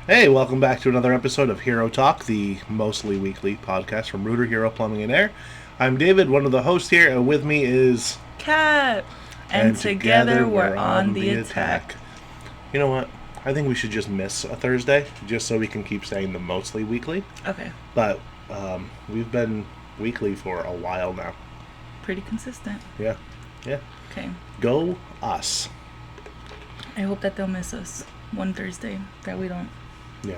Hey, welcome back to another episode of HeroTalk, the mostly weekly podcast from Rooter Hero Plumbing and Air. I'm David, one of the hosts here, and with me is Cat. And together we're on the attack. You know what? I think we should just miss a Thursday, just so we can keep saying the mostly weekly. Okay. But we've been weekly for a while now. Pretty consistent. Yeah. Okay. Go us. I hope that they'll miss us one Thursday, that we don't. Yeah.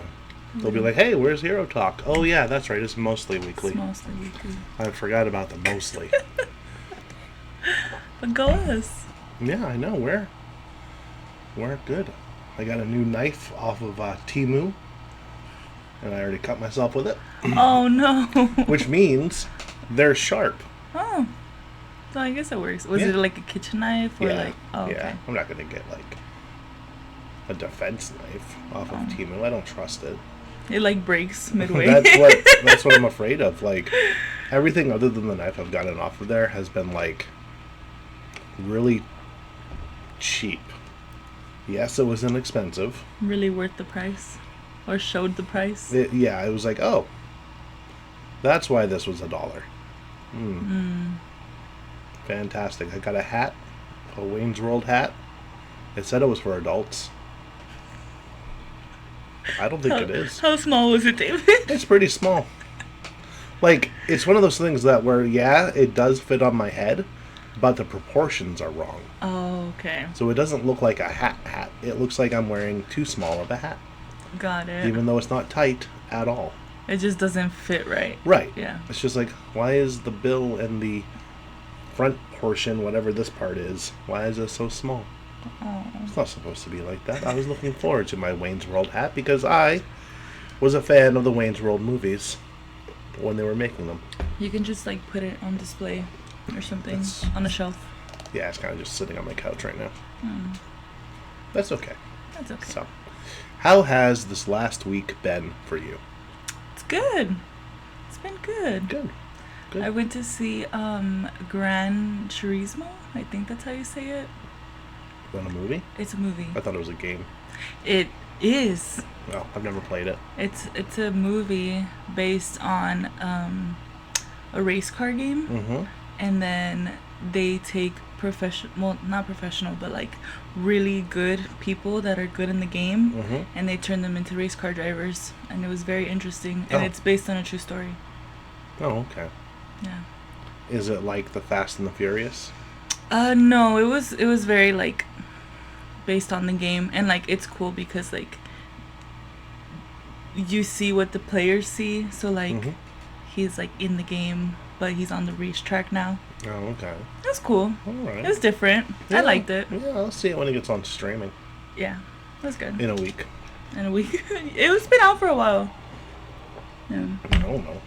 They'll be like, hey, where's Hero Talk? Oh, yeah, that's right. It's mostly weekly. It's mostly weekly. I forgot about the mostly. But go us. Yeah, I know. We're good. I got a new knife off of Temu, and I already cut myself with it. Oh, no. Which means they're sharp. Oh. So I guess it works. Was it like a kitchen knife? Or like, oh, okay. Yeah. I'm not going to get like a defense knife off of Temu. I don't trust it. It like breaks midway. That's what I'm afraid of. Like, everything other than the knife I've gotten off of there has been like really cheap. Yes, it was inexpensive. Really worth the price? Or showed the price? It was like, oh, that's why this was $1. Fantastic. I got a hat, a Wayne's World hat. It said it was for adults. I don't think it is. How small was it, David? It's pretty small. Like, it's one of those things that where, yeah, it does fit on my head, but the proportions are wrong. Oh, okay. So it doesn't look like a hat. It looks like I'm wearing too small of a hat. Got it. Even though it's not tight at all. It just doesn't fit right. Right. Yeah. It's just like, why is the bill and the front portion, whatever this part is, why is it so small? Oh. It's not supposed to be like that. I was looking forward to my Wayne's World hat because I was a fan of the Wayne's World movies when they were making them. You can just like put it on display or something on a shelf. Yeah, it's kind of just sitting on my couch right now. That's okay. That's okay. So, how has this last week been for you? It's good. It's been good. Good. I went to see Gran Turismo. I think that's how you say it. Is that a movie? It's a movie. I thought it was a game. It is. Well, I've never played it. It's a movie based on a race car game. Mm-hmm. And then they take not professional, but like really good people that are good in the game, and they turn them into race car drivers. And it was very interesting. And it's based on a true story. Oh, okay. Yeah. Is it like the Fast and the Furious? No, it was very like based on the game, and like it's cool because like you see what the players see. So like he's like in the game, but he's on the racetrack now. Oh, okay. That's cool. All right. It was different. Yeah. I liked it. Yeah, I'll see it when it gets on streaming. Yeah, that's good. In a week. It's been out for a while. Yeah. I don't know.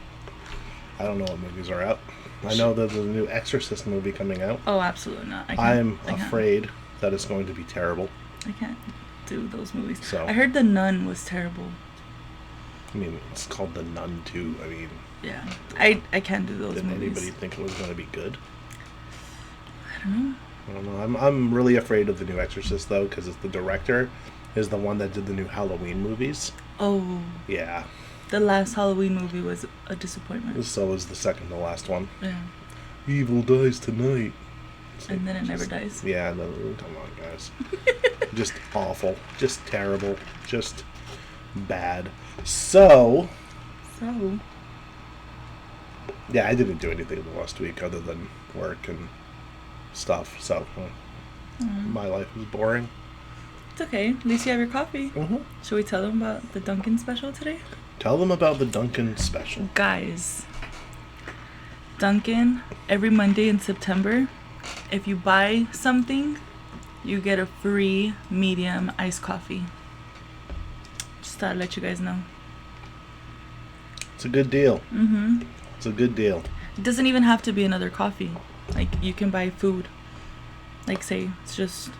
I don't know what movies are out. I know that there's a new Exorcist movie coming out. Oh, absolutely not. I'm afraid that it's going to be terrible. I can't do those movies. So, I heard The Nun was terrible. I mean, it's called The Nun too. I mean, yeah, I can't do those did movies. anybody think it was going to be good? I don't know. I'm really afraid of the new Exorcist though, because the director is the one that did the new Halloween movies. Oh. Yeah. The last Halloween movie was a disappointment. So was the second to last one. Yeah. Evil dies tonight. And then it never dies. Yeah, no, come on, guys. Just awful. Just terrible. Just bad. So. Yeah, I didn't do anything the last week other than work and stuff. So, my life was boring. It's okay. At least you have your coffee. Mm-hmm. Should we tell them about the Dunkin' special today? Tell them about the Dunkin' special. Guys, Dunkin' every Monday in September, if you buy something, you get a free medium iced coffee. Just thought I'd let you guys know. It's a good deal. It's a good deal. It doesn't even have to be another coffee. Like, you can buy food. Like, say, it's just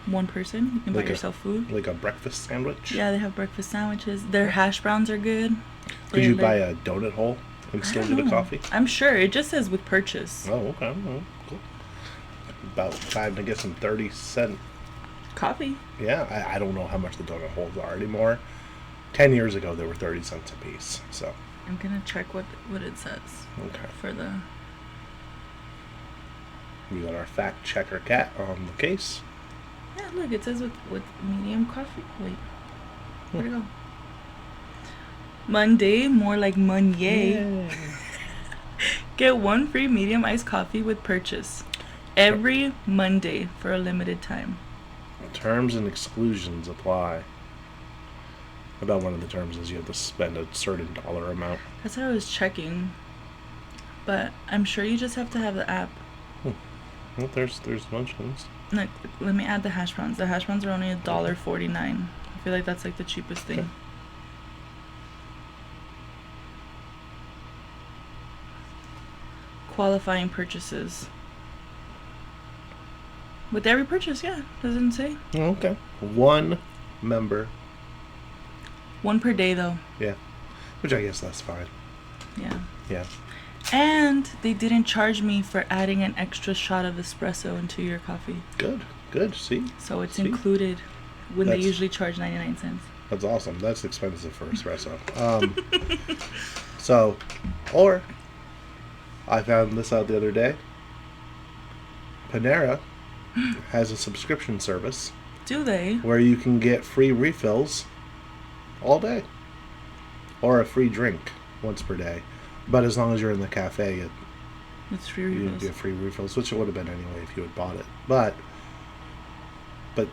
one person. You can buy yourself food. Like a breakfast sandwich? Yeah, they have breakfast sandwiches. Their hash browns are good. Could you buy a donut hole and still get a coffee? I'm sure. It just says with purchase. Oh, okay. Oh, cool. About time to get some 30-cent coffee. Yeah, I don't know how much the donut holes are anymore. 10 years ago, they were 30 cents a piece. So I'm gonna check what it says okay, for the. we got our fact checker cat on the case. Yeah, look, it says with medium coffee. Wait, where'd it go? Monday, more like Monday. Get one free medium iced coffee with purchase every Monday for a limited time. Terms and exclusions apply. I bet one of the terms is you have to spend a certain dollar amount. That's what I was checking, but I'm sure you just have to have the app. Well, there's mentions. Like, let me add the hash browns. The hash browns are only $1.49. I feel like that's like the cheapest thing. Okay. Qualifying purchases. With every purchase, yeah. Doesn't say. Okay. One member. One per day, though. Yeah. Which I guess that's fine. Yeah. Yeah. And they didn't charge me for adding an extra shot of espresso into your coffee. Good. Good. See? So it's See? included when they That's- usually charge 99 cents. That's awesome. That's expensive for espresso. So, or I found this out the other day. Panera has a subscription service Do they? where you can get free refills all day, or a free drink once per day. But as long as you're in the cafe, It's free you refills. get free refills, which it would have been anyway if you had bought it. But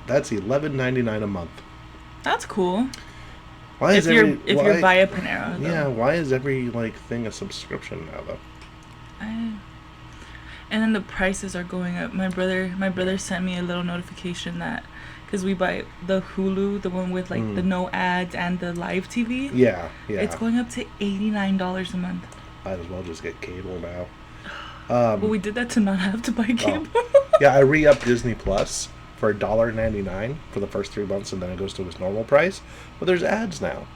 that's $11.99 a month. That's cool. Why If is you're every if why, you're via Panera, though. yeah? Why is every thing a subscription now though? And then the prices are going up. My brother sent me a little notification that because we buy the Hulu, the one with the no ads and the live TV. Yeah. It's going up to $89 a month. Might as well just get cable now. But we did that to not have to buy cable. Yeah, I re-upped Disney Plus for $1.99 for the first 3 months, and then it goes to its normal price. But there's ads now.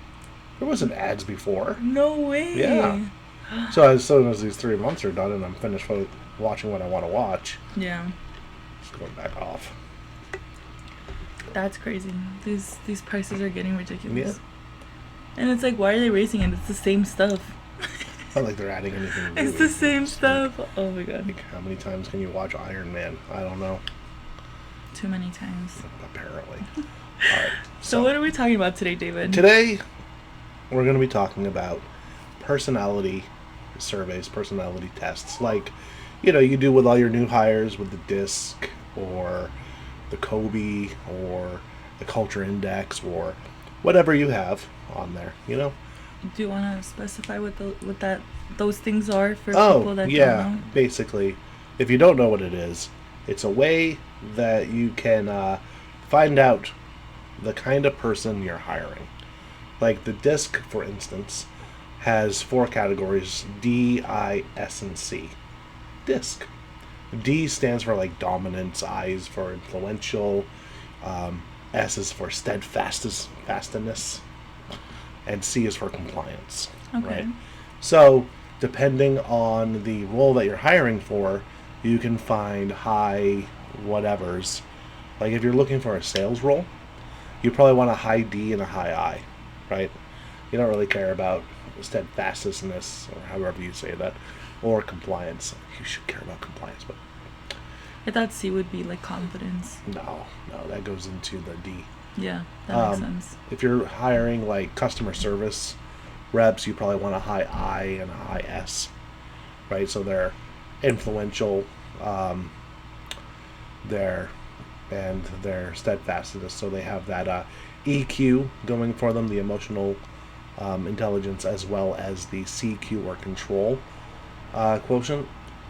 There wasn't ads before. No way. Yeah. So as soon as these 3 months are done and I'm finished with watching what I want to watch, Yeah. it's going back off. That's crazy. These prices are getting ridiculous. Yeah. And it's like, why are they raising it? It's the same stuff. Not like they're adding anything new. It's the same It's stuff. Oh my god. Like, how many times can you watch Iron Man? I don't know. Too many times. Apparently. All right. So what are we talking about today, David? Today, we're going to be talking about personality surveys, personality tests, like, you do with all your new hires with the DISC or the Kobe or the Culture Index or whatever you have on there, Do you want to specify what those things are for people that don't know? Basically, if you don't know what it is, it's a way that you can find out the kind of person you're hiring. Like the DISC, for instance, has 4 categories: D, I, S, and C. DISC. D stands for dominance, I is for influential, S is for steadfastness, and C is for compliance. Okay. Right? So, depending on the role that you're hiring for, you can find high whatevers. Like if you're looking for a sales role, you probably want a high D and a high I, right? You don't really care about steadfastness, or however you say that, or compliance. You should care about compliance, but I thought C would be like confidence. no, that goes into the D. Yeah, that makes sense. If you're hiring customer service reps, you probably want a high I and a high S, right? So they're influential, they're steadfastness, so they have that EQ going for them, the emotional intelligence, as well as the CQ or control quotient,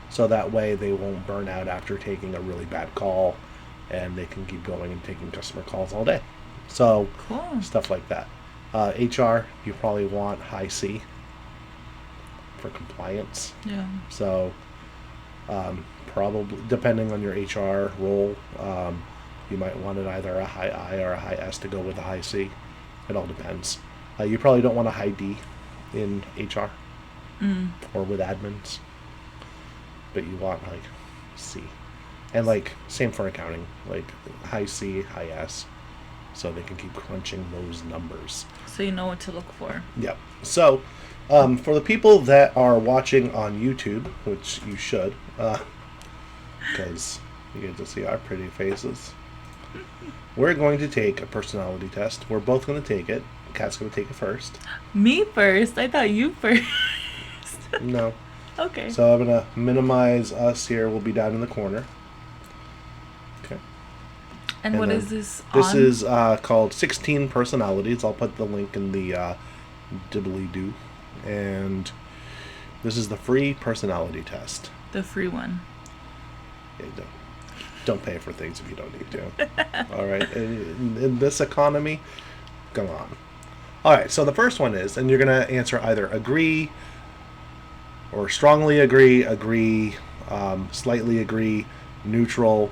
so that way they won't burn out after taking a really bad call, and they can keep going and taking customer calls all day. So Cool. stuff like that. HR, you probably want high C for compliance. Yeah. So probably depending on your HR role, you might want it either a high I or a high S to go with a high C. It all depends. You probably don't want a high D in HR or with admins, but you want C. And same for accounting, high C, high S, so they can keep crunching those numbers. So you know what to look for. Yep. So, for the people that are watching on YouTube, which you should, because you get to see our pretty faces, we're going to take a personality test. We're both going to take it. Kat's going to take it first. Me first? I thought you first. No. Okay. So I'm going to minimize us here. We'll be down in the corner. Okay. And what is this This on? is called 16 Personalities. I'll put the link in the dibbly-doo. And this is the free personality test. The free one. Yeah, don't pay for things if you don't need to. All right. In this economy, come on. All right. So the first one is, and you're going to answer either agree or strongly agree, slightly agree, neutral,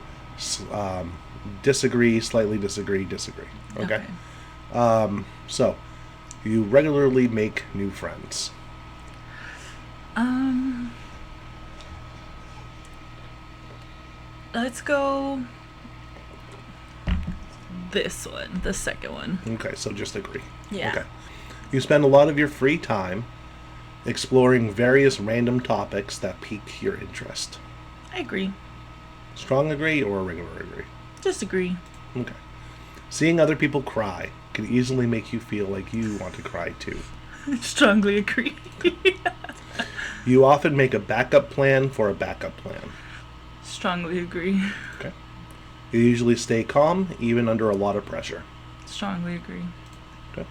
disagree, slightly disagree. Okay? So, you regularly make new friends. Let's go this one, the second one. Okay, so just agree. Yeah. Okay. You spend a lot of your free time exploring various random topics that pique your interest. I agree. Strong agree or regular agree? Just agree. Okay. Seeing other people cry can easily make you feel like you want to cry too. Strongly agree. You often make a backup plan for a backup plan. Strongly agree. Okay. You usually stay calm even under a lot of pressure. Strongly agree. Okay.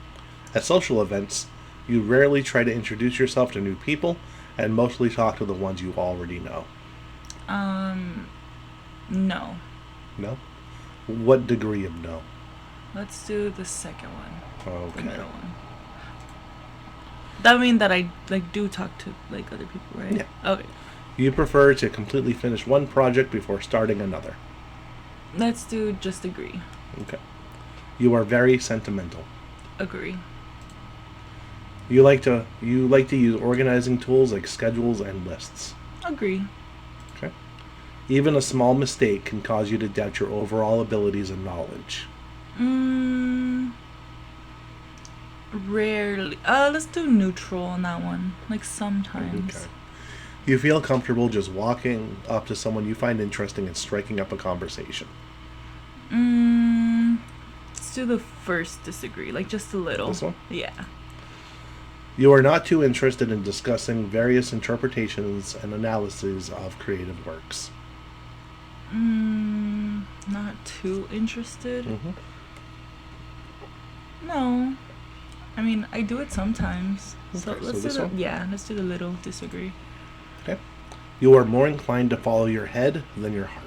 At social events, you rarely try to introduce yourself to new people and mostly talk to the ones you already know. No. No? What degree of no? Let's do the second one. Okay. The middle one. That mean that I do talk to other people, right? Yeah. Okay. You prefer to completely finish one project before starting another. Let's do just agree. Okay. You are very sentimental. Agree. You like to use organizing tools like schedules and lists. Agree. Okay. Even a small mistake can cause you to doubt your overall abilities and knowledge. Rarely. Let's do neutral on that one. Like sometimes. Okay. You feel comfortable just walking up to someone you find interesting and striking up a conversation. Let's do the first disagree. Like just a little. This one? Yeah. You are not too interested in discussing various interpretations and analyses of creative works. Not too interested. Mm-hmm. No. I mean, I do it sometimes. So Okay, let's so this do one? let's do the little disagree. Okay. You are more inclined to follow your head than your heart.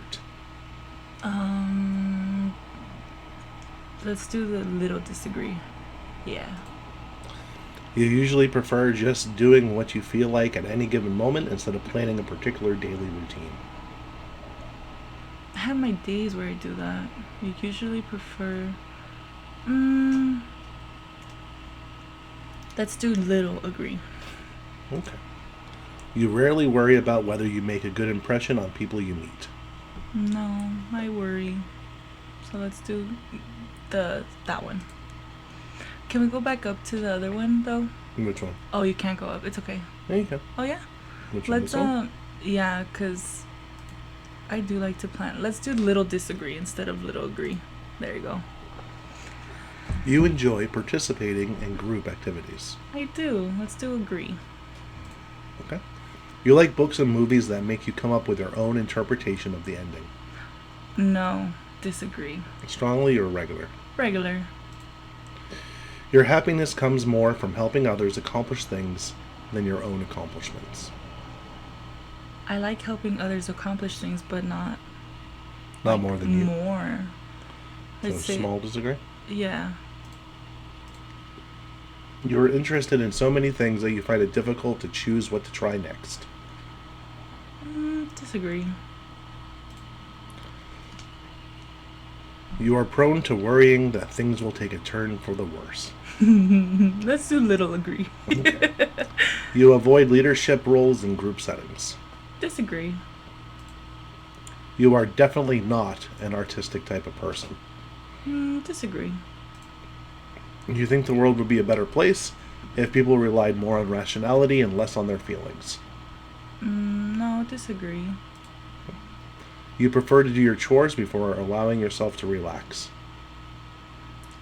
Let's do the little disagree. Yeah. You usually prefer just doing what you feel like at any given moment instead of planning a particular daily routine. I have my days where I do that. You usually prefer. Let's do little agree. Okay. You rarely worry about whether you make a good impression on people you meet. No, I worry. So let's do that one. Can we go back up to the other one though? Which one? Oh, you can't go up. It's okay. There you go. Oh yeah. Which one? Let's This one? yeah, cause I do like to plan. Let's do little disagree instead of little agree. There you go. You enjoy participating in group activities. I do. Let's do agree. Okay. You like books and movies that make you come up with your own interpretation of the ending. No, disagree. Strongly or regular? Regular. Your happiness comes more from helping others accomplish things than your own accomplishments. I like helping others accomplish things, but not More than you. More. So Let's say small disagree? yeah. You're interested in so many things that you find it difficult to choose what to try next. Disagree. You are prone to worrying that things will take a turn for the worse. Let's do little agree. Okay. You avoid leadership roles in group settings. Disagree. You are definitely not an artistic type of person. Disagree. You think the world would be a better place if people relied more on rationality and less on their feelings. No, disagree. You prefer to do your chores before allowing yourself to relax.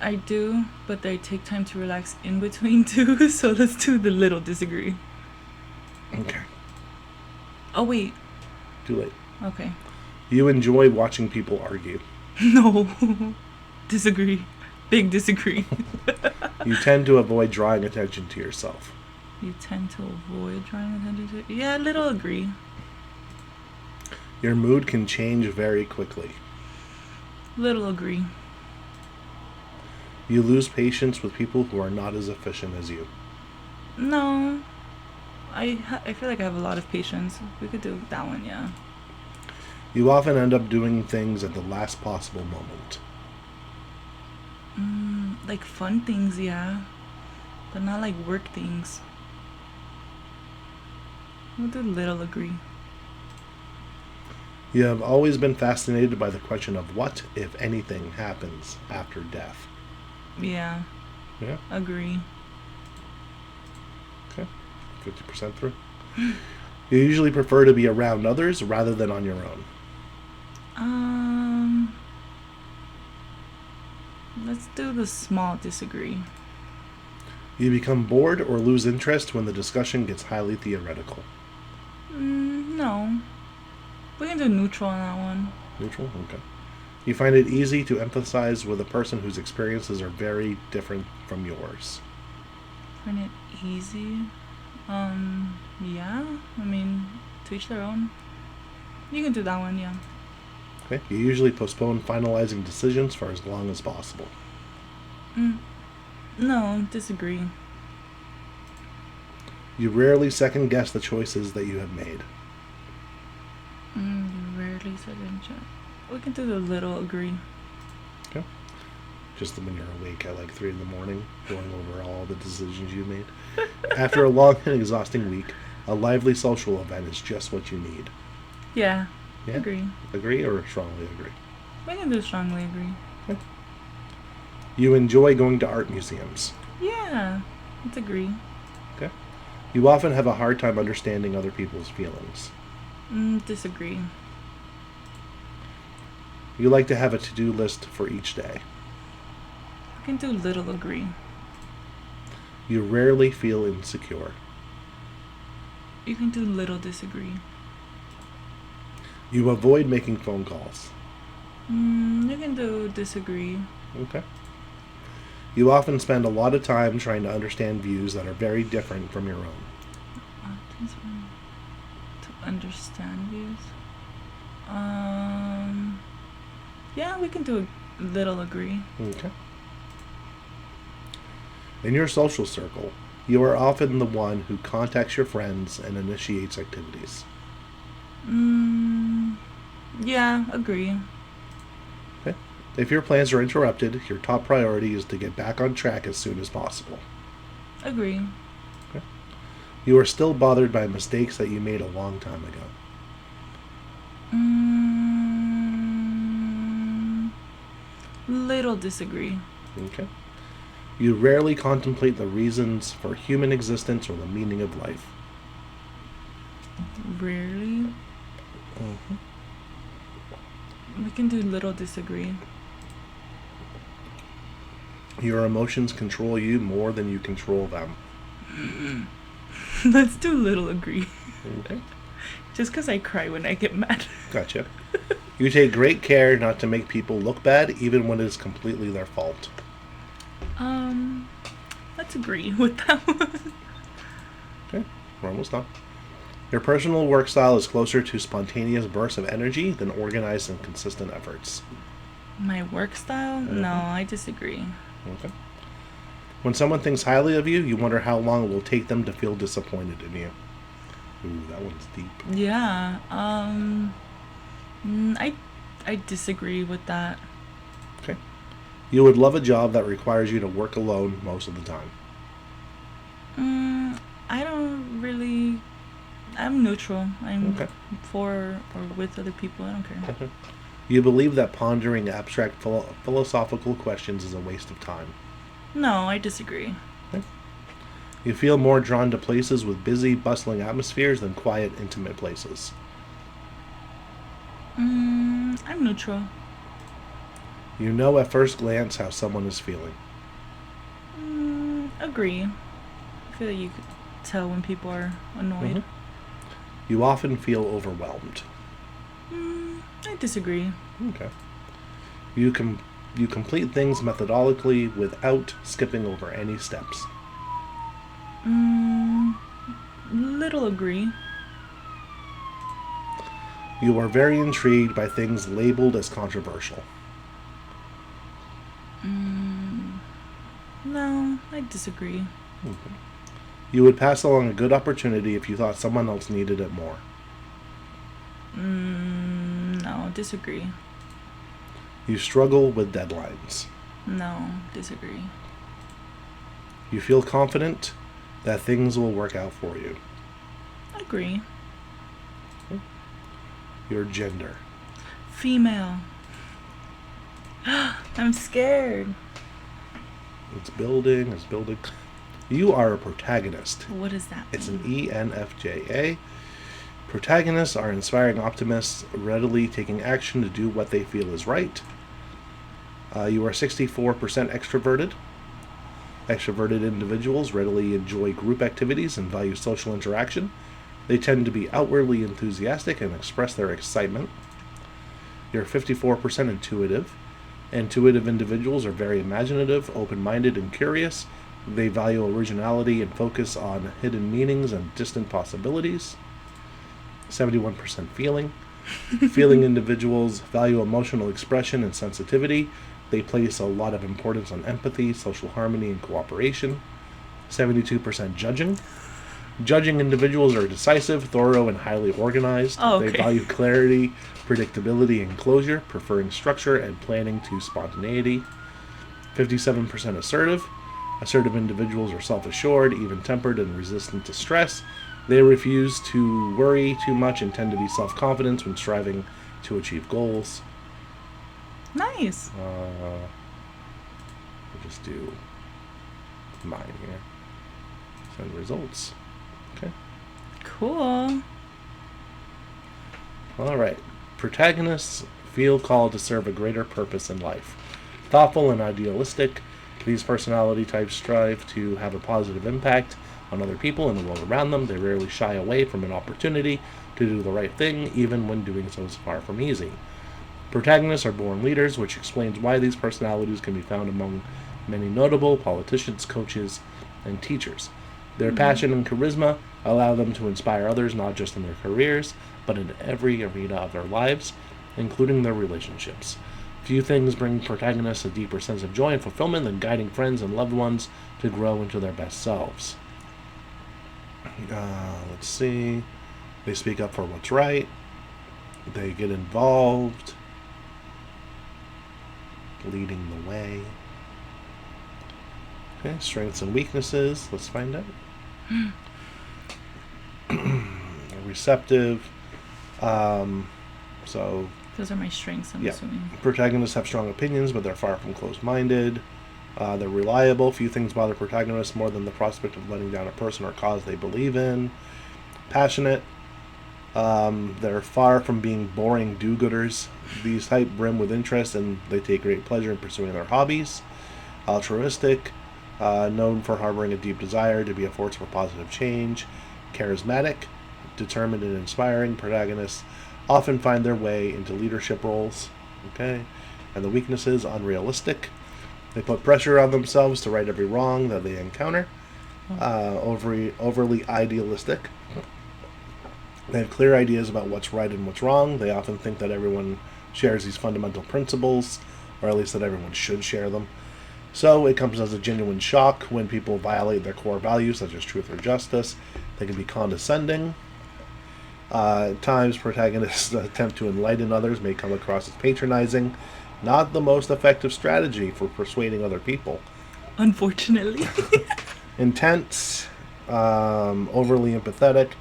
I do, but they take time to relax in between too, so let's do the little disagree. Okay. Oh, wait. Too late. Okay. You enjoy watching people argue. No. Disagree. Big disagree. You tend to avoid drawing attention to yourself. You tend to avoid drawing attention to... Yeah, little agree. Your mood can change very quickly. Little agree. You lose patience with people who are not as efficient as you. No. I feel like I have a lot of patience. We could do that one, yeah. You often end up doing things at the last possible moment. Like fun things, yeah. But not like work things. We'll do little agree. You have always been fascinated by the question of what, if anything, happens after death. Yeah. Yeah? Agree. Okay. 50% through. You usually prefer to be around others rather than on your own. Let's do the small disagree. You become bored or lose interest when the discussion gets highly theoretical. No. We can do neutral on that one. Neutral? Okay. You find it easy to empathize with a person whose experiences are very different from yours. Find it easy? Yeah. I mean, to each their own. You can do that one, yeah. Okay. You usually postpone finalizing decisions for as long as possible. No, disagree. You rarely second guess the choices that you have made. You rarely second check. We can do the little agree. Okay. Just when you're awake at like 3 in the morning, going over all the decisions you made. After a long and exhausting week, a lively social event is just what you need. Yeah. Yeah? Agree. Agree or strongly agree? We can do strongly agree. Okay. You enjoy going to art museums. Yeah. Let's agree. Okay. You often have a hard time understanding other people's feelings. Disagree. You like to have a to-do list for each day. We can do little agree. You rarely feel insecure. You can do little disagree. You avoid making phone calls. You can do disagree. Okay. You often spend a lot of time trying to understand views that are very different from your own. To understand views. Yeah, we can do a little agree. Okay. In your social circle, you are often the one who contacts your friends and initiates activities. Yeah, agree. Okay. If your plans are interrupted, your top priority is to get back on track as soon as possible. Agree. Okay. You are still bothered by mistakes that you made a long time ago. Little disagree. Okay. You rarely contemplate the reasons for human existence or the meaning of life. Rarely. We can do little disagree. Your emotions control you more than you control them. Let's do little agree. Okay. Just because I cry when I get mad. Gotcha. You take great care not to make people look bad, even when it is completely their fault. Let's agree with that one. Okay, we're almost done. Your personal work style is closer to spontaneous bursts of energy than organized and consistent efforts. My work style? No, I disagree. Okay. When someone thinks highly of you, you wonder how long it will take them to feel disappointed in you. Ooh, that one's deep. Yeah. I disagree with that. Okay. You would love a job that requires you to work alone most of the time. I don't really... I'm neutral. I'm Okay. for or with other people. I don't care. Okay. You believe that pondering abstract philosophical questions is a waste of time. No, I disagree. Okay. You feel more drawn to places with busy, bustling atmospheres than quiet, intimate places. I'm neutral. You know at first glance how someone is feeling. Agree. I feel like you could tell when people are hmm annoyed. You often feel overwhelmed. I disagree. Okay. You com- you complete things methodically without skipping over any steps. Little agree. You are very intrigued by things labeled as controversial. No, I disagree. You would pass along a good opportunity if you thought someone else needed it more. No, disagree. You struggle with deadlines. No, disagree. You feel confident that things will work out for you. Agree. Your gender. Female. I'm scared. It's building. You are a protagonist. What is that? It's an ENFJA. Protagonists are inspiring optimists, readily taking action to do what they feel is right. You are 64% extroverted. Extroverted individuals readily enjoy group activities and value social interaction. They tend to be outwardly enthusiastic and express their excitement. You're 54% intuitive. Intuitive individuals are very imaginative, open-minded, and curious. They value originality and focus on hidden meanings and distant possibilities. 71% feeling. Feeling individuals value emotional expression and sensitivity. They place a lot of importance on empathy, social harmony, and cooperation. 72% judging. Judging individuals are decisive, thorough, and highly organized. Oh, okay. They value clarity, predictability, and closure, preferring structure and planning to spontaneity. 57% assertive. Assertive individuals are self-assured, even-tempered, and resistant to stress. They refuse to worry too much and tend to be self-confident when striving to achieve goals. Nice. We'll just do mine here. Send results. Okay. Cool. All right. Protagonists feel called to serve a greater purpose in life. Thoughtful and idealistic, these personality types strive to have a positive impact on other people and the world around them. They rarely shy away from an opportunity to do the right thing, even when doing so is far from easy. Protagonists are born leaders, which explains why these personalities can be found among many notable politicians, coaches, and teachers. Their passion and charisma allow them to inspire others not just in their careers, but in every arena of their lives, including their relationships. Few things bring protagonists a deeper sense of joy and fulfillment than guiding friends and loved ones to grow into their best selves. Let's see. They speak up for what's right. They get involved. Leading the way. Okay, strengths and weaknesses. Let's find out. Receptive. So Those are my strengths, I'm assuming. protagonists have strong opinions, but they're far from closed-minded. They're reliable. Few things bother protagonists more than the prospect of letting down a person or cause they believe in. Passionate. They're far from being boring do-gooders. These type brim with interest and they take great pleasure in pursuing their hobbies. Altruistic. Known for harboring a deep desire to be a force for positive change. Charismatic. Determined and inspiring. Protagonists often find their way into leadership roles. Okay. And the weaknesses, unrealistic. They put pressure on themselves to right every wrong that they encounter. Overly idealistic. They have clear ideas about what's right and what's wrong. They often think that everyone shares these fundamental principles, or at least that everyone should share them. So it comes as a genuine shock when people violate their core values, such as truth or justice. They can be condescending. At times, protagonists' attempt to enlighten others may come across as patronizing. Not the most effective strategy for persuading other people. Unfortunately. Intense, overly empathetic.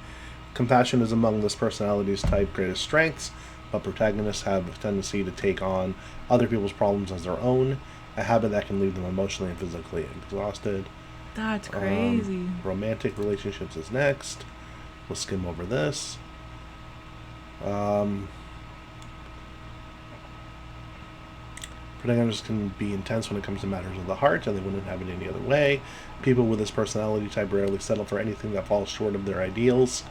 Compassion is among this personality's type greatest strengths, but protagonists have a tendency to take on other people's problems as their own, a habit that can leave them emotionally and physically exhausted. That's crazy. Romantic relationships is next. We'll skim over this. Protagonists can be intense when it comes to matters of the heart, and they wouldn't have it any other way. People with this personality type rarely settle for anything that falls short of their ideals,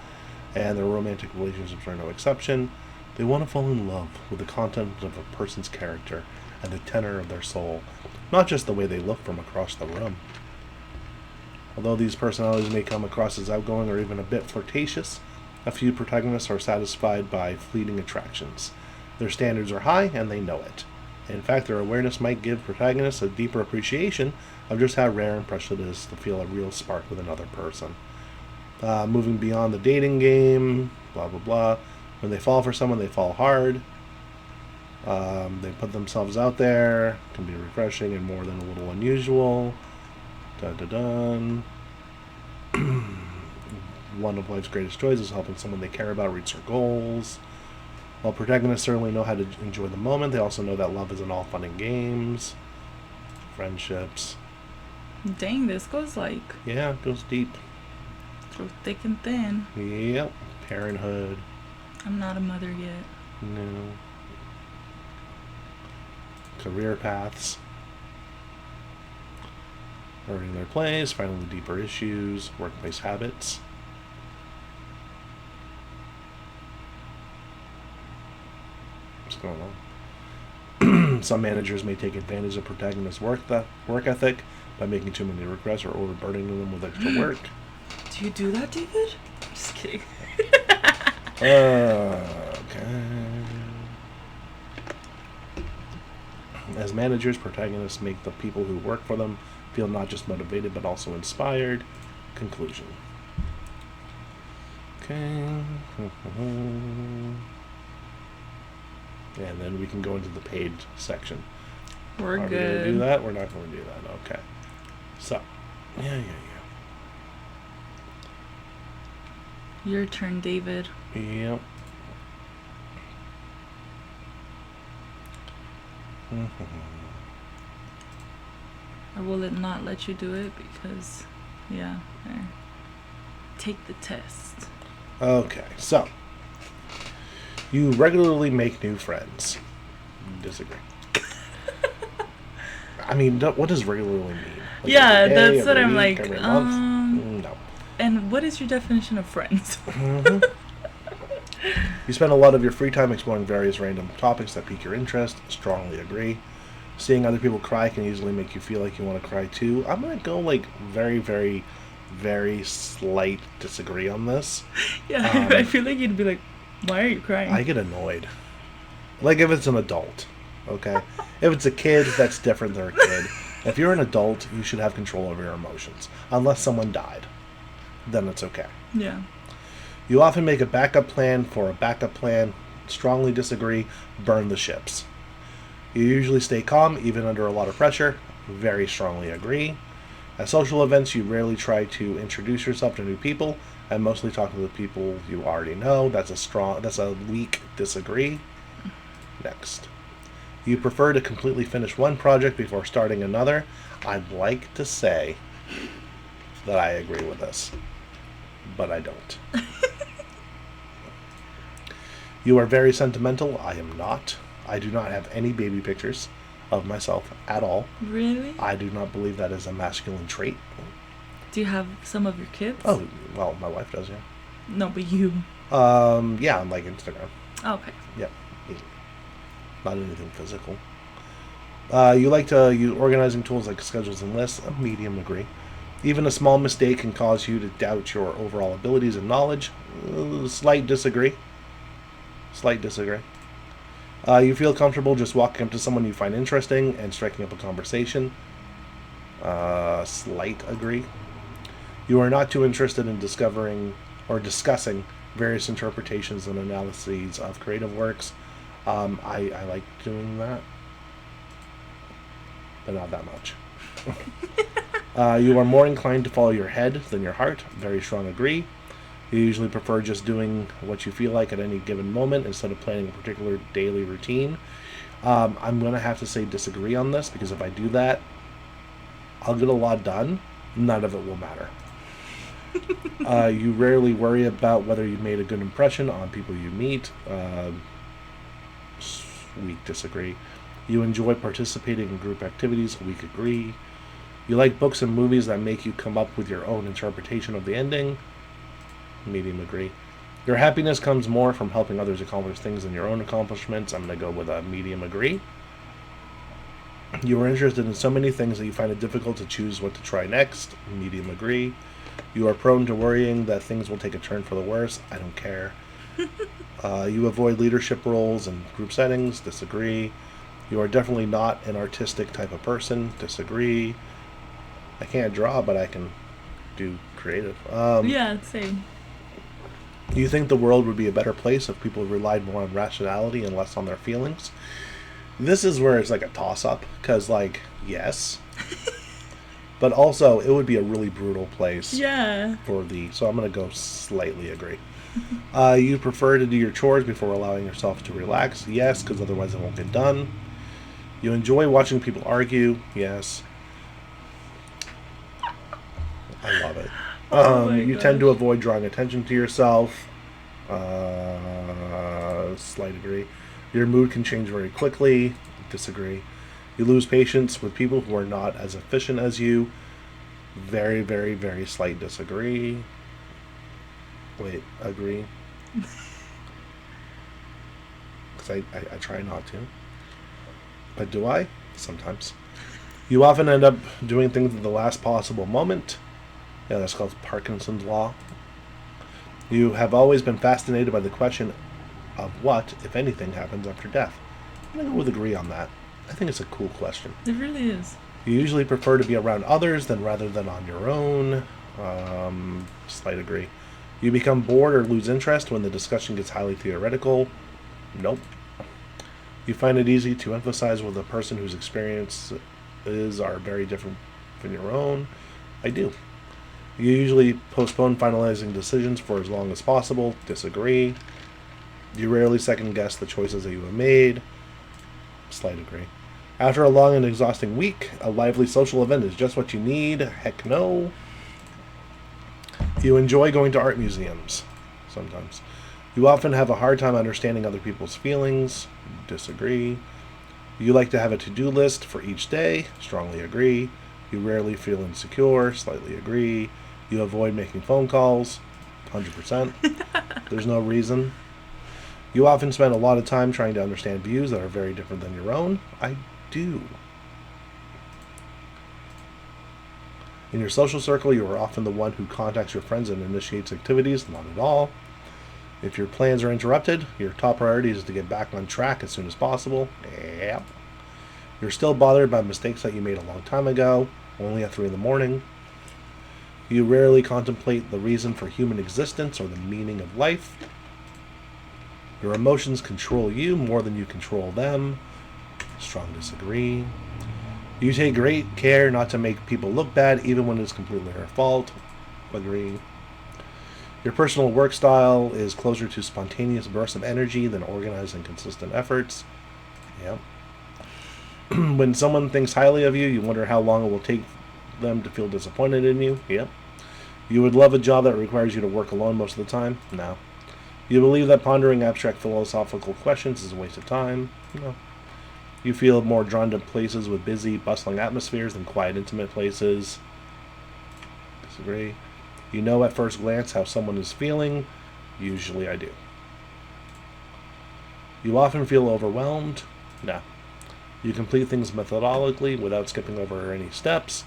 and their romantic relationships are no exception. They want to fall in love with the content of a person's character and the tenor of their soul, not just the way they look from across the room. Although these personalities may come across as outgoing or even a bit flirtatious, a few protagonists are satisfied by fleeting attractions. Their standards are high, and they know it. In fact, their awareness might give protagonists a deeper appreciation of just how rare and precious it is to feel a real spark with another person. Moving beyond the dating game, blah blah blah. When they fall for someone, they fall hard. They put themselves out there. Can be refreshing and more than a little unusual. Dun dun dun. One of life's greatest joys is helping someone they care about reach their goals. While protagonists certainly know how to enjoy the moment, they also know that love isn't all fun and games. Friendships. Dang, this goes like... Yeah, it goes deep. through thick and thin. Yep. Parenthood. I'm not a mother yet. No. Career paths. Earning their place, finding the deeper issues, workplace habits. What's going on? Some managers may take advantage of protagonists' work ethic by making too many requests or overburdening them with extra work. Do you do that, David? I'm just kidding. Okay. As managers, protagonists make the people who work for them feel not just motivated but also inspired. Conclusion. Okay. And then we can go into the paid section. We're Are good. we going to do that? We're not going to do that. Okay. So, yeah. Your turn, David. Yep. I will not let you do it because, yeah. There. Take the test. Okay, so you regularly make new friends. Disagree. I mean, what does regularly mean? Like Yeah, every day, that's what every I'm week, like, every month? No. And what is your definition of friends? Mm-hmm. You spend a lot of your free time exploring various random topics that pique your interest. Strongly agree. Seeing other people cry can easily make you feel like you want to cry too. I'm going to go like very, very, very slight disagree on this. Yeah, I feel like you'd be like, why are you crying? I get annoyed. Like if it's an adult, okay? If it's a kid, that's different. They're a kid. If you're an adult, you should have control over your emotions. Unless someone died. Then it's okay. Yeah. You often make a backup plan for a backup plan. Strongly disagree. Burn the ships. You usually stay calm, even under a lot of pressure. Very strongly agree. At social events, you rarely try to introduce yourself to new people, and mostly talk to the people you already know. That's a weak disagree. Next. You prefer to completely finish one project before starting another. I'd like to say that I agree with this, but I don't. You are very sentimental. I am not. I do not have any baby pictures of myself at all. Really? I do not believe that is a masculine trait. Do you have some of your kids? Oh, well, my wife does, yeah. No, but you. Yeah, on like Instagram. Okay. Yep. Not anything physical. You like to use organizing tools like schedules and lists. A medium agree. Even a small mistake can cause you to doubt your overall abilities and knowledge. Slight disagree. You feel comfortable just walking up to someone you find interesting and striking up a conversation. Slight agree. You are not too interested in discovering or discussing various interpretations and analyses of creative works. I like doing that, but not that much. You are more inclined to follow your head than your heart. Very strong agree. You usually prefer just doing what you feel like at any given moment instead of planning a particular daily routine. I'm going to have to say disagree on this, because if I do that, I'll get a lot done. None of it will matter. You rarely worry about whether you made a good impression on people you meet. Weak disagree. You enjoy participating in group activities. Weak agree. You like books and movies that make you come up with your own interpretation of the ending. Medium agree. Your happiness comes more from helping others accomplish things than your own accomplishments. I'm going to go with a medium agree. You are interested in so many things that you find it difficult to choose what to try next. Medium agree. You are prone to worrying that things will take a turn for the worse. I don't care. You avoid leadership roles and group settings. Disagree. You are definitely not an artistic type of person. Disagree. I can't draw, but I can do creative. Yeah, same. You think the world would be a better place if people relied more on rationality and less on their feelings? This is where it's like a toss-up, because, like, yes. But also, it would be a really brutal place. Yeah. So I'm going to go slightly agree. You prefer to do your chores before allowing yourself to relax? Yes, because otherwise it won't get done. You enjoy watching people argue? Yes. I love it. You tend to avoid drawing attention to yourself. Slight agree. Your mood can change very quickly. Disagree. You lose patience with people who are not as efficient as you. Very, very, very slight disagree. Wait, agree. Because I try not to. But do I? Sometimes. You often end up doing things at the last possible moment. Yeah, that's called Parkinson's Law. You have always been fascinated by the question of what, if anything, happens after death. I'm going to go with agree on that. I think it's a cool question. It really is. You usually prefer to be around others rather than on your own. Slight agree. You become bored or lose interest when the discussion gets highly theoretical. Nope. You find it easy to emphasize with a person whose experiences are very different from your own. I do. You usually postpone finalizing decisions for as long as possible. Disagree. You rarely second guess the choices that you have made. Slight agree. After a long and exhausting week, a lively social event is just what you need. Heck no. You enjoy going to art museums. Sometimes. You often have a hard time understanding other people's feelings. Disagree. You like to have a to-do list for each day. Strongly agree. You rarely feel insecure. Slightly agree. You avoid making phone calls. 100%. There's no reason. You often spend a lot of time trying to understand views that are very different than your own. I do. In your social circle, you are often the one who contacts your friends and initiates activities. Not at all. If your plans are interrupted, your top priority is to get back on track as soon as possible. Yep. You're still bothered by mistakes that you made a long time ago, only at 3 in the morning. You rarely contemplate the reason for human existence or the meaning of life. Your emotions control you more than you control them. Strong disagree. You take great care not to make people look bad, even when it's completely their fault. Agree. Your personal work style is closer to spontaneous bursts of energy than organized and consistent efforts. Yep. When someone thinks highly of you, you wonder how long it will take them to feel disappointed in you. Yep. You would love a job that requires you to work alone most of the time. No. You believe that pondering abstract philosophical questions is a waste of time. No. You feel more drawn to places with busy, bustling atmospheres than quiet, intimate places. Disagree. You know at first glance how someone is feeling. Usually I do. You often feel overwhelmed. No. You complete things methodically without skipping over any steps.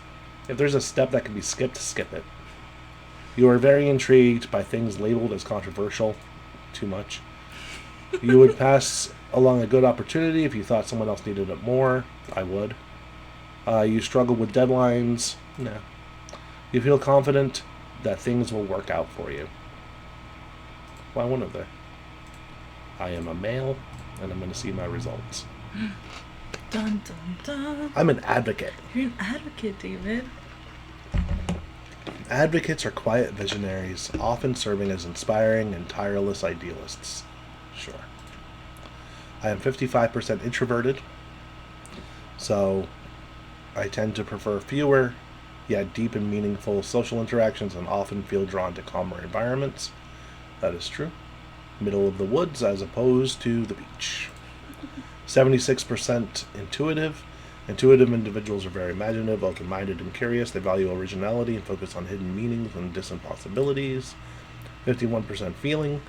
If there's a step that can be skipped, skip it. You are very intrigued by things labeled as controversial. Too much. You would pass along a good opportunity if you thought someone else needed it more. I would. You struggle with deadlines. No. You feel confident that things will work out for you. Why wouldn't they? I am a male, and I'm going to see my results. Dun, dun, dun. I'm an advocate. You're an advocate, David. Advocates are quiet visionaries, often serving as inspiring and tireless idealists. Sure. I am 55% introverted. So I tend to prefer fewer, yet deep and meaningful social interactions and often feel drawn to calmer environments. That is true. Middle of the woods as opposed to the beach. 76% intuitive. Intuitive individuals are very imaginative, open minded, and curious. They value originality and focus on hidden meanings and distant possibilities. 51% feeling.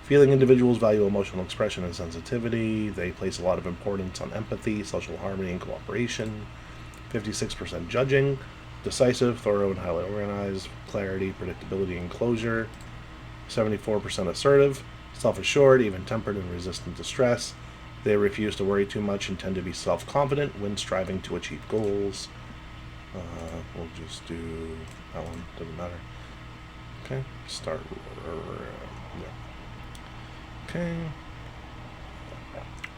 Feeling individuals value emotional expression and sensitivity. They place a lot of importance on empathy, social harmony, and cooperation. 56% judging. Decisive, thorough, and highly organized. Clarity, predictability, and closure. 74% assertive. Self assured, even tempered, and resistant to stress. They refuse to worry too much and tend to be self confident when striving to achieve goals. We'll just do that one, doesn't matter. Okay, start. Yeah. Okay.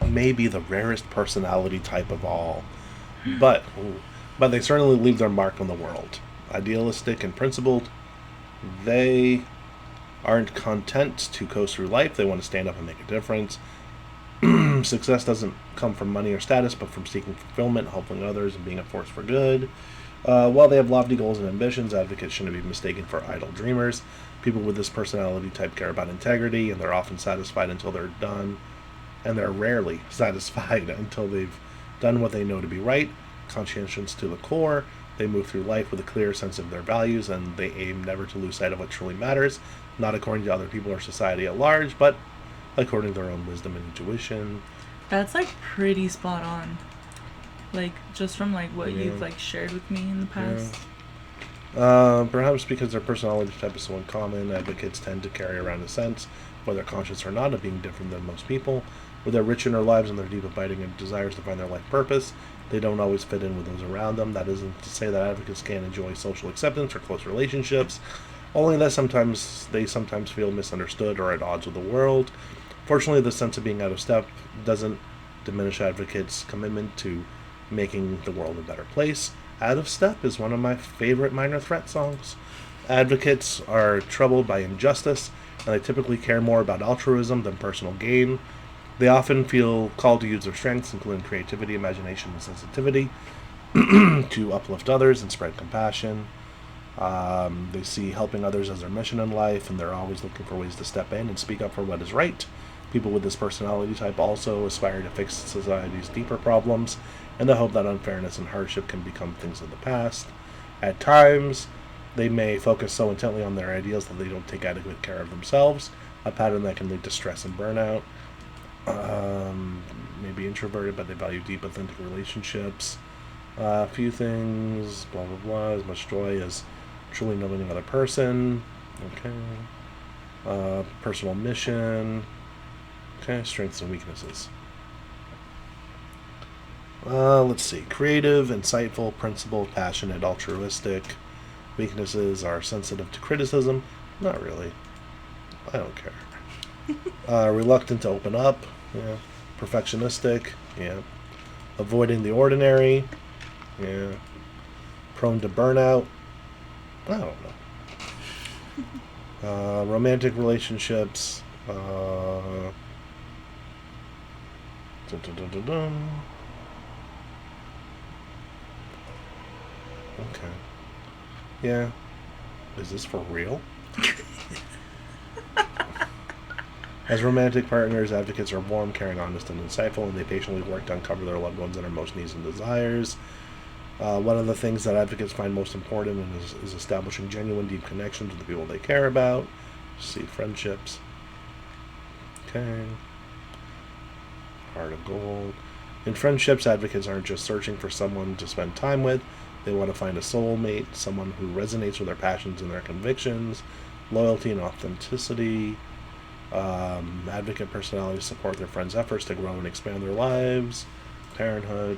Maybe the rarest personality type of all, but they certainly leave their mark on the world. Idealistic and principled, they aren't content to coast through life. They want to stand up and make a difference. Success doesn't come from money or status, but from seeking fulfillment, helping others, and being a force for good. While they have lofty goals and ambitions, advocates shouldn't be mistaken for idle dreamers. People with this personality type care about integrity, and they're often satisfied until they're done, and they're rarely satisfied until they've done what they know to be right. Conscientious to the core, they move through life with a clear sense of their values, and they aim never to lose sight of what truly matters, not according to other people or society at large, but according to their own wisdom and intuition. That's like pretty spot on. Like just from like what Yeah. you've like shared with me in the past. Perhaps because their personality type is so uncommon, advocates tend to carry around a sense, whether conscious or not, of being different than most people. With their rich inner lives and their deep abiding and desires to find their life purpose, they don't always fit in with those around them. That isn't to say that advocates can't enjoy social acceptance or close relationships, only that they sometimes feel misunderstood or at odds with the world. Fortunately, the sense of being out of step doesn't diminish advocates' commitment to making the world a better place. Out of Step is one of my favorite Minor Threat songs. Advocates are troubled by injustice, and they typically care more about altruism than personal gain. They often feel called to use their strengths, including creativity, imagination, and sensitivity, to uplift others and spread compassion. They see helping others as their mission in life, and they're always looking for ways to step in and speak up for what is right. People with this personality type also aspire to fix society's deeper problems, and they hope that unfairness and hardship can become things of the past. At times, they may focus so intently on their ideals that they don't take adequate care of themselves, a pattern that can lead to stress and burnout. Maybe introverted, but they value deep, authentic relationships. A few things, blah, blah, blah, as much joy as truly knowing another person. Okay. Personal mission. Okay, strengths and weaknesses. Let's see. Creative, insightful, principled, passionate, altruistic. Weaknesses are sensitive to criticism. Not really. I don't care. Reluctant to open up. Yeah. Perfectionistic. Yeah. Avoiding the ordinary. Yeah. Prone to burnout. I don't know. Romantic relationships. Okay. Yeah. Is this for real? As romantic partners, advocates are warm, caring, honest, and insightful, and they patiently work to uncover their loved ones' innermost needs and desires. One of the things that advocates find most important is establishing genuine, deep connections with the people they care about. See friendships. Okay. Heart of gold. In friendships, advocates aren't just searching for someone to spend time with. They want to find a soulmate, someone who resonates with their passions and their convictions, loyalty and authenticity. Advocate personalities support their friends' efforts to grow and expand their lives. Parenthood.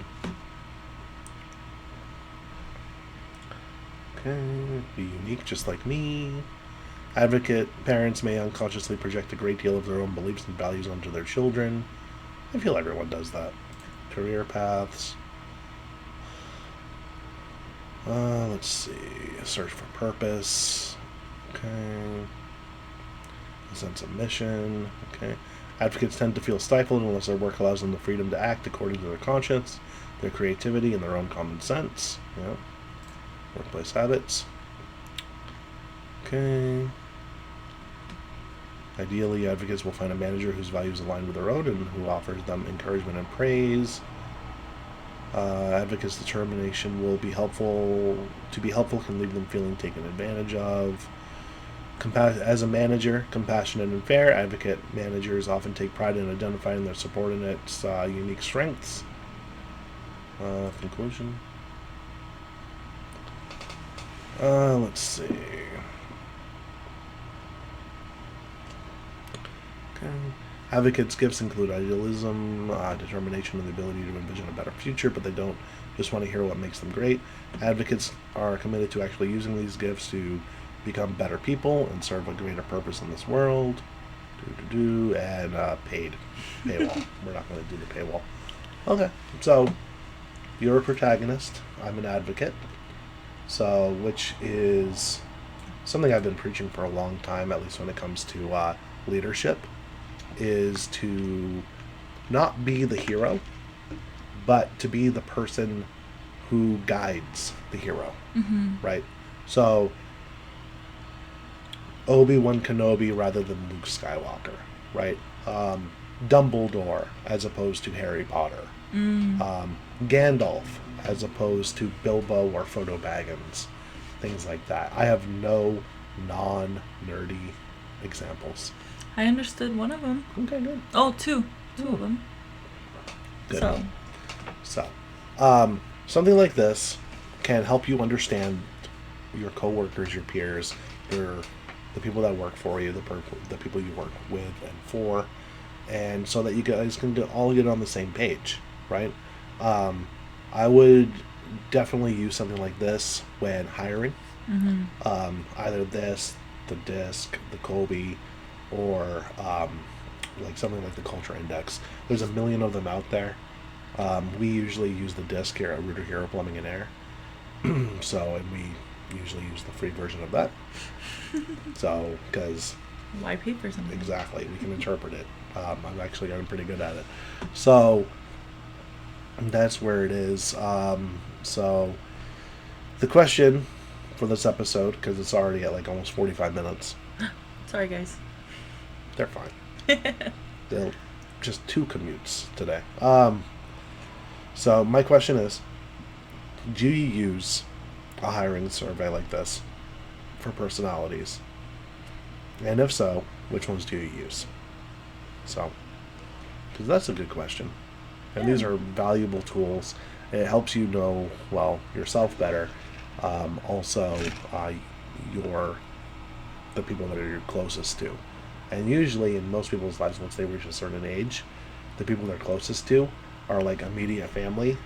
Okay. Be unique just like me. Advocate parents may unconsciously project a great deal of their own beliefs and values onto their children. I feel everyone does that. Career paths. Let's see. Search for purpose. Okay. A sense of mission. Okay. Advocates tend to feel stifled unless their work allows them the freedom to act according to their conscience. their creativity, and their own common sense. Yeah. Workplace habits. Okay. Ideally, advocates will find a manager whose values align with their own and who offers them encouragement and praise. Advocates' determination will be helpful. To be helpful can leave them feeling taken advantage of. As a manager, compassionate and fair, advocate managers often take pride in identifying their subordinates' unique strengths. Conclusion. Let's see. Okay. Advocates' gifts include idealism, determination, and the ability to envision a better future, but they don't just want to hear what makes them great. Advocates are committed to actually using these gifts to become better people and serve a greater purpose in this world. And paid. Paywall. We're not going to do the paywall. Okay, so you're a protagonist. I'm an advocate. So, which is something I've been preaching for a long time, at least when it comes to leadership, is to not be the hero, but to be the person who guides the hero, right? So, Obi-Wan Kenobi rather than Luke Skywalker, right? Dumbledore as opposed to Harry Potter. Gandalf as opposed to Bilbo or Frodo Baggins. Things like that. I have no non-nerdy examples. I understood one of them. Okay, good. Oh, two of them. Good. So, something like this can help you understand your coworkers, your peers, the people that work for you, the people you work with and for, and so that you guys can all get on the same page, right? I would definitely use something like this when hiring. Either this, the DISC, the Colby, or like something like the Culture Index. There's a million of them out there. We usually use the DISC here at Rooter Hero Plumbing and Air. And we usually use the free version of that. So, because... Why pay for something? Exactly. We can interpret it. I'm pretty good at it. So, that's where it is. So, the question for this episode, because it's already at like almost 45 minutes. Sorry, guys. They're fine. They're just 2 commutes today. So, my question is, do you use a hiring survey like this for personalities? And if so, which ones do you use? So, because that's a good question. And these are valuable tools. It helps you know, well, yourself better. Also, the people that are your closest to. And usually in most people's lives, once they reach a certain age, the people they're closest to are like immediate family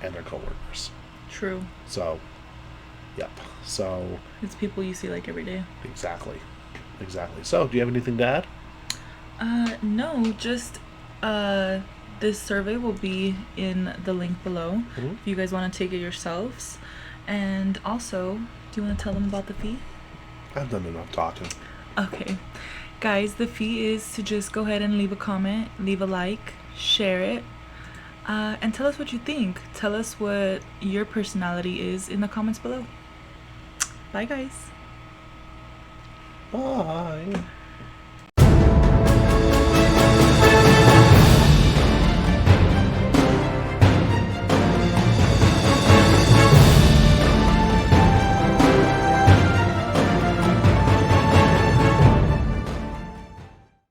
and their coworkers. True. So, yep. So... It's people you see like every day. Exactly. So, do you have anything to add? No, just this survey will be in the link below if you guys want to take it yourselves. And also, do you want to tell them about the fee? I've done enough talking. Okay. Guys, the fee is to just go ahead and leave a comment, leave a like, share it, and tell us what you think. Tell us what your personality is in the comments below. Bye, guys. Bye.